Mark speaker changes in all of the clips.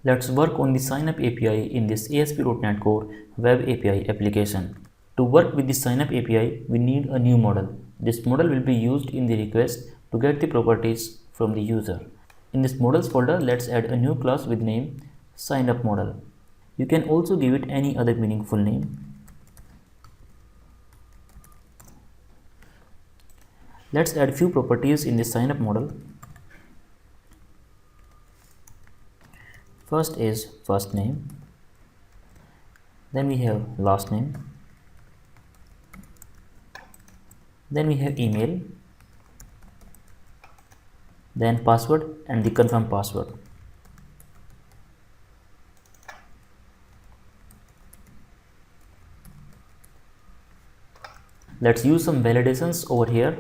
Speaker 1: Let's work on the signup API in this ASP.NET Core Web API application. To work with the signup API, we need a new model. This model will be used in the request to get the properties from the user. In this models folder, let's add a new class with name signup model. You can also give it any other meaningful name. Let's add few properties in the signup model. First is first name, then we have last name, then we have email, then password and the confirm password. Let's use some validations over here.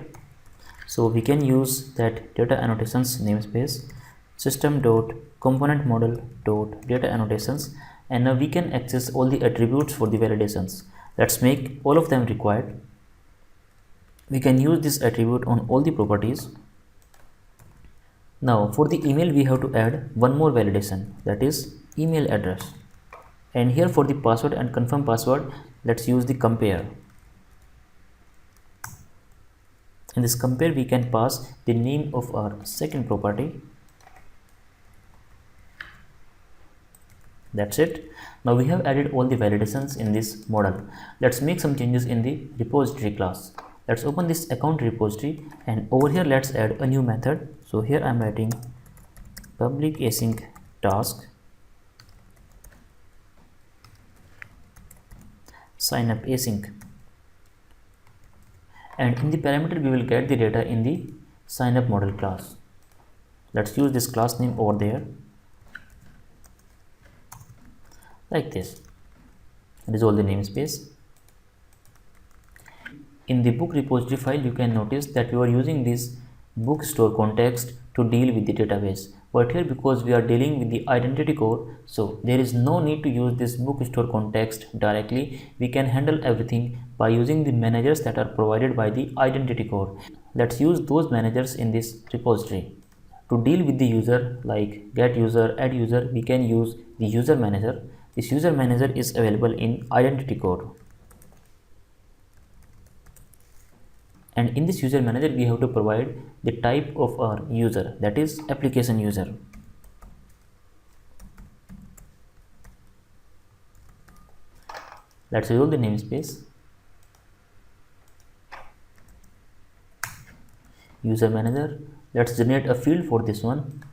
Speaker 1: So we can use that data annotations namespace system.componentModel.data annotations, and now we can access all the attributes for the validations. Let's make all of them required. We can use this attribute on all the properties. Now for the email we have to add one more validation, that is email address, and here for the password and confirm password, let's use the compare. In this compare we can pass the name of our second property. That's it. Now we have added all the validations in this model. Let's make some changes in the repository class. Let's open this account repository, and over here let's add a new method. So here I'm writing public async task signup async, and in the parameter we will get the data in the signup model class. Let's use this class name over there like this. Resolve the namespace. In the book repository file you can notice that we are using this bookstore context to deal with the database, but here because we are dealing with the identity core, so there is no need to use this bookstore context directly. We can handle everything by using the managers that are provided by the identity core. Let's use those managers in this repository. To deal with the user like get user, add user, we can use the user manager. This user manager is available in identity core. And in this user manager we have to provide the type of our user, that is application user. Let's resolve the namespace. User manager, let's generate a field for this one.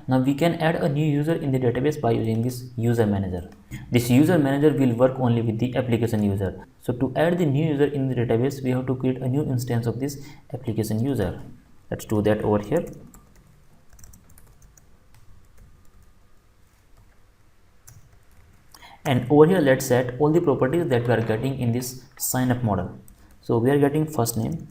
Speaker 1: Now we can add a new user in the database by using this user manager. This user manager will work only with the application user. So to add the new user in the database, we have to create a new instance of this application user. Let's do that over here. And over here let's set all the properties that we are getting in this signup model. So we are getting first name,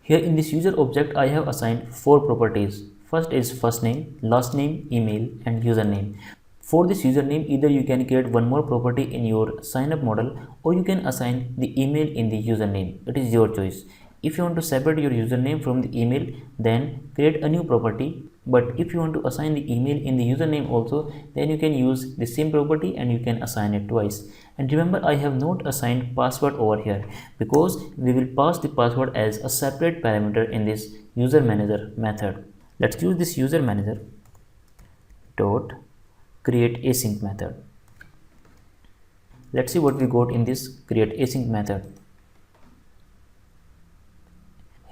Speaker 1: here in this user object I have assigned 4 properties. First is first name, last name, email and username. For this username, either you can create one more property in your signup model, or you can assign the email in the username. It is your choice. If you want to separate your username from the email, then create a new property. But if you want to assign the email in the username also, then you can use the same property and you can assign it twice. And remember, I have not assigned password over here because we will pass the password as a separate parameter in this user manager method. Let's use this user manager dot create async method. Let's see what we got in this create async method.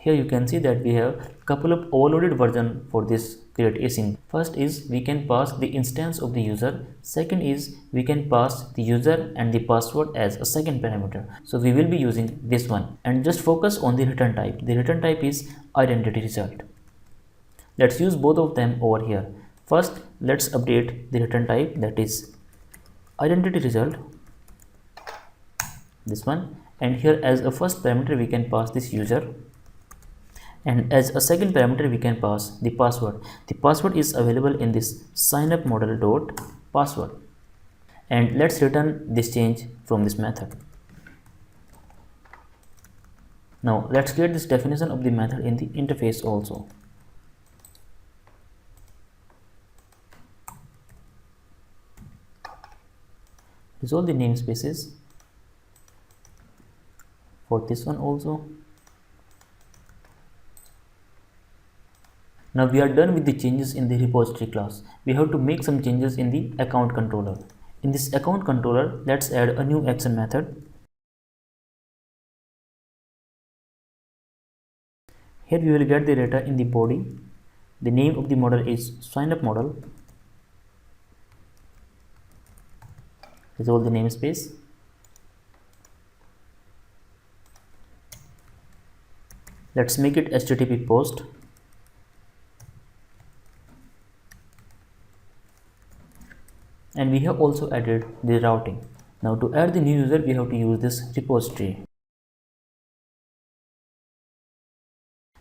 Speaker 1: Here you can see that we have a couple of overloaded version for this create async. First is we can pass the instance of the user. Second is we can pass the user and the password as a second parameter. So we will be using this one, and just focus on the return type. The return type is identity result. Let's use both of them over here. First, let's update the return type, that is identity result, this one, and here as a first parameter we can pass this user, And as a second parameter we can pass the password. The password is available in this signup model dot password, and let's return this change from this method. Now let's create this definition of the method in the interface also. Resolve the namespaces for this one also. Now we are done with the changes in the repository class. We have to make some changes in the account controller. In this account controller, let's add a new action method. Here we will get the data in the body. The name of the model is signup model. Resolve the namespace. Let's make it HTTP post. And we have also added the routing. Now to add the new user, we have to use this repository.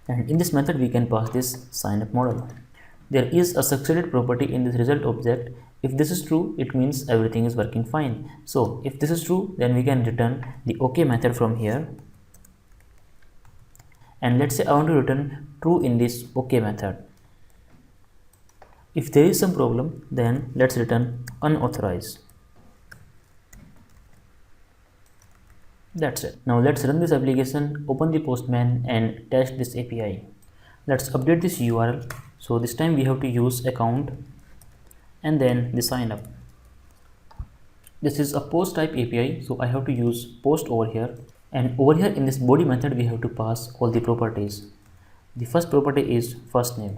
Speaker 1: And in this method we can pass this signup model. There is a succeeded property in this result object. If this is true, it means everything is working fine. So if this is true, then we can return the OK method from here. And let's say I want to return true in this OK method. If there is some problem, then let's return unauthorized. That's it. Now let's run this application, open the Postman and test this API. Let's update this URL. So this time we have to use account and then the sign up. This is a post type API, so I have to use post over here, and over here in this body method we have to pass all the properties. The first property is first name.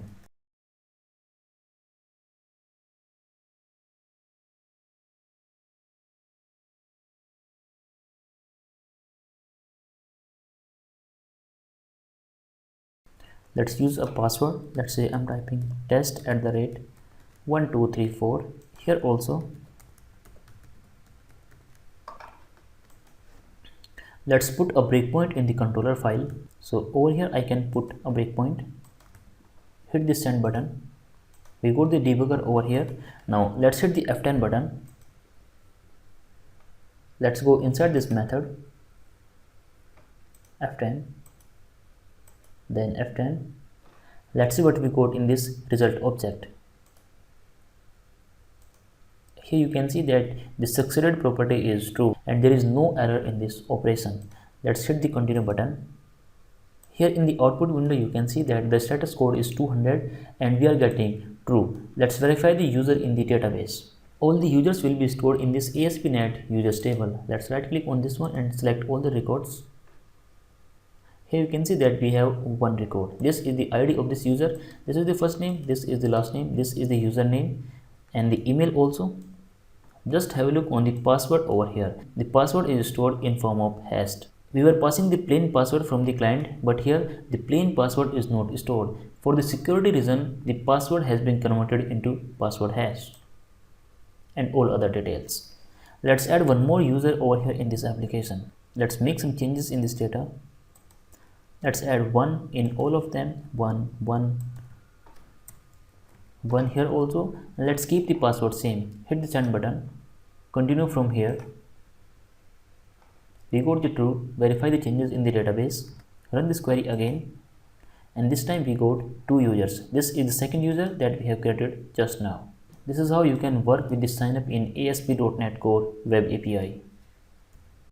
Speaker 1: Let's use a password. Let's say I'm typing test@1234. Here also let's put a breakpoint in the controller file. So over here I can put a breakpoint. Hit the send button. We got the debugger over here. Now let's hit the F10 button. Let's go inside this method. F10, then F10. Let's see what we got in this result object. Here you can see that the succeeded property is true and there is no error in this operation. Let's hit the continue button. Here in the output window you can see that the status code is 200 and we are getting true. Let's verify the user in the database. All the users will be stored in this ASP.NET users table. Let's right click on this one and select all the records. Here you can see that we have one record. This is the ID of this user. This is the first name, this is the last name, this is the username and the email also. Just have a look on the password over here. The password is stored in form of hashed. We were passing the plain password from the client, but here the plain password is not stored. For the security reason, the password has been converted into password hash and all other details. Let's add one more user over here in this application. Let's make some changes in this data. Let's add 1 in all of them, 1 here also. Let's keep the password same. Hit the send button. Continue from here. We got the true. Verify the changes in the database. Run this query again, and this time we got 2 users. This is the second user that we have created just now. This is how you can work with the signup in ASP.NET Core Web API.